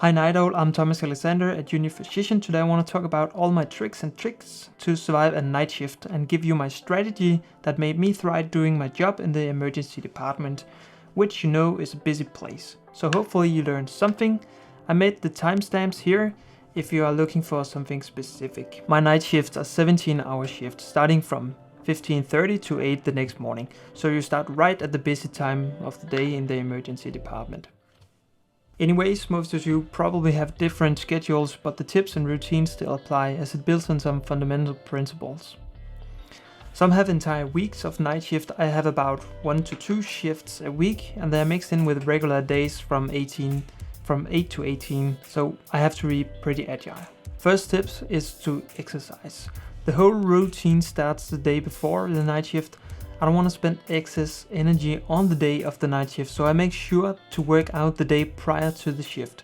Hi Night Owl, I'm Thomas Alexander, a junior physician. Today I want to talk about all my tricks and tricks to survive a night shift and give you my strategy that made me thrive doing my job in the emergency department, which you know is a busy place. So hopefully you learned something. I made the timestamps here if you are looking for something specific. My night shifts are 17-hour shifts starting from 15:30 to 8 the next morning. So you start right at the busy time of the day in the emergency department. Anyways, most of you probably have different schedules, but the tips and routines still apply as it builds on some fundamental principles. Some have entire weeks of night shift. I have about 1 to 2 shifts a week, and they're mixed in with regular days from 8 to 18, so I have to be pretty agile. First tips is to exercise. The whole routine starts the day before the night shift. I don't want to spend excess energy on the day of the night shift, so I make sure to work out the day prior to the shift.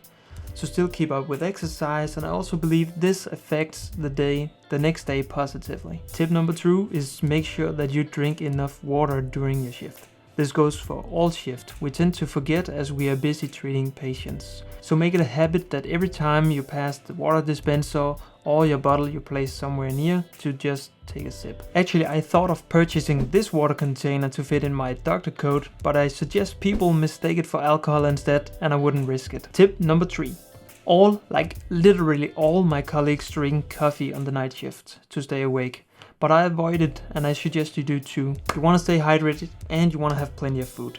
So still keep up with exercise, and I also believe this affects the next day positively. Tip number 2 is make sure that you drink enough water during your shift. This goes for all shifts. We tend to forget as we are busy treating patients. So make it a habit that every time you pass the water dispenser or your bottle you place somewhere near to just take a sip. Actually, I thought of purchasing this water container to fit in my doctor coat, but I suggest people mistake it for alcohol instead, and I wouldn't risk it. Tip number 3. Literally all my colleagues drink coffee on the night shift to stay awake. But I avoid it, and I suggest you do too. You want to stay hydrated and you want to have plenty of food.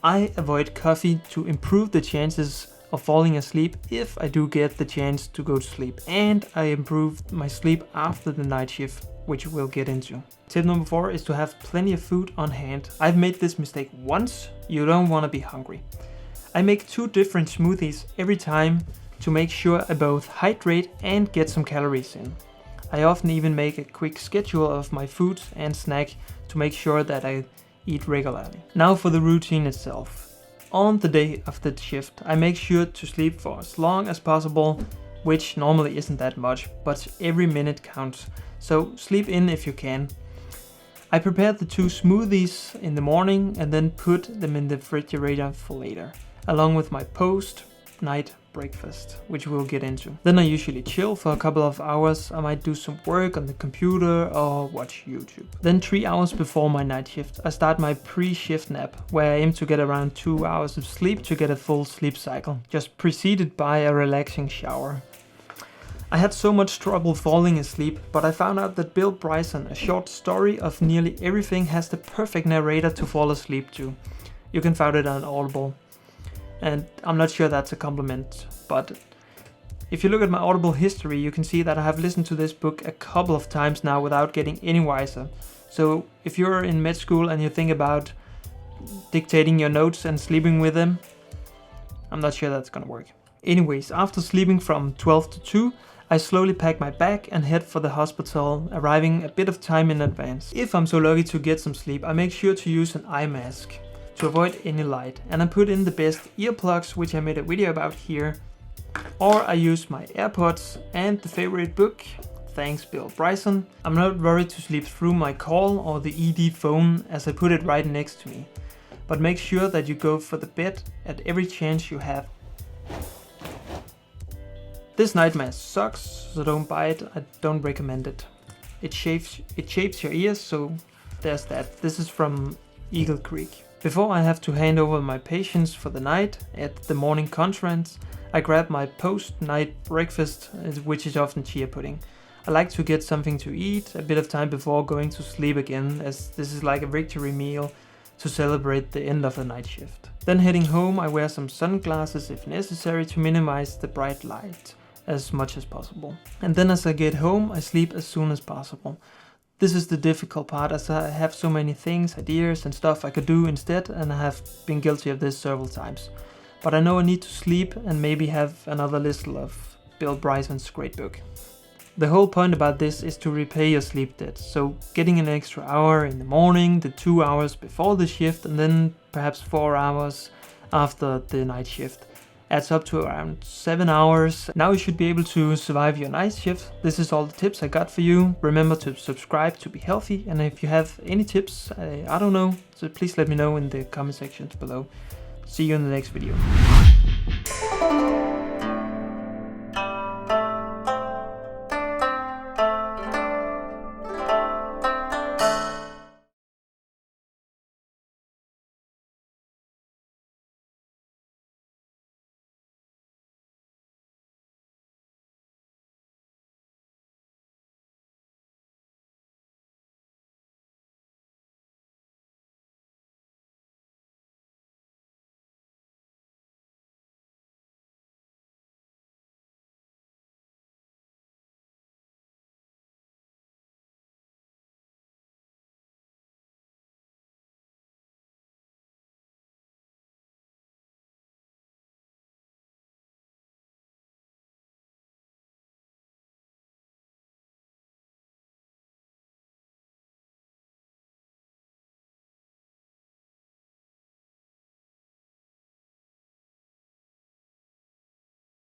I avoid coffee to improve the chances of falling asleep if I do get the chance to go to sleep, and I improve my sleep after the night shift, which we'll get into. Tip number 4 is to have plenty of food on hand. I've made this mistake once. You don't want to be hungry. I make 2 different smoothies every time to make sure I both hydrate and get some calories in. I often even make a quick schedule of my food and snack to make sure that I eat regularly. Now for the routine itself. On the day of the shift, I make sure to sleep for as long as possible, which normally isn't that much, but every minute counts. So sleep in if you can. I prepare the 2 smoothies in the morning and then put them in the refrigerator for later, along with my post-night breakfast, which we'll get into. Then I usually chill for a couple of hours. I might do some work on the computer or watch YouTube. Then 3 hours before my night shift, I start my pre-shift nap, where I aim to get around 2 hours of sleep to get a full sleep cycle, just preceded by a relaxing shower. I had so much trouble falling asleep, but I found out that Bill Bryson, A Short Story of Nearly Everything, has the perfect narrator to fall asleep to. You can find it on Audible. And I'm not sure that's a compliment, but if you look at my Audible history, you can see that I have listened to this book a couple of times now without getting any wiser. So if you're in med school and you think about dictating your notes and sleeping with them, I'm not sure that's gonna work. Anyways, after sleeping from 12 to 2, I slowly pack my bag and head for the hospital, arriving a bit of time in advance. If I'm so lucky to get some sleep, I make sure to use an eye mask to avoid any light, and I put in the best earplugs, which I made a video about here, or I use my AirPods and the favorite book, thanks Bill Bryson. I'm not worried to sleep through my call or the ED phone as I put it right next to me, but make sure that you go for the bed at every chance you have. This night mask sucks, so don't buy it. I don't recommend it. It shapes your ears, so there's that. This is from Eagle Creek. Before I have to hand over my patients for the night at the morning conference, I grab my post-night breakfast, which is often chia pudding. I like to get something to eat a bit of time before going to sleep again, as this is like a victory meal to celebrate the end of the night shift. Then heading home, I wear some sunglasses if necessary to minimize the bright light as much as possible. And then as I get home, I sleep as soon as possible. This is the difficult part, as I have so many things, ideas and stuff I could do instead, and I have been guilty of this several times. But I know I need to sleep and maybe have another listen of Bill Bryson's great book. The whole point about this is to repay your sleep debt, so getting an extra hour in the morning, the 2 hours before the shift, and then perhaps 4 hours after the night shift adds up to around 7 hours. Now you should be able to survive your night shift. This is all the tips I got for you. Remember to subscribe to be healthy, and if you have any tips, I don't know, so please let me know in the comment sections below. See you in the next video.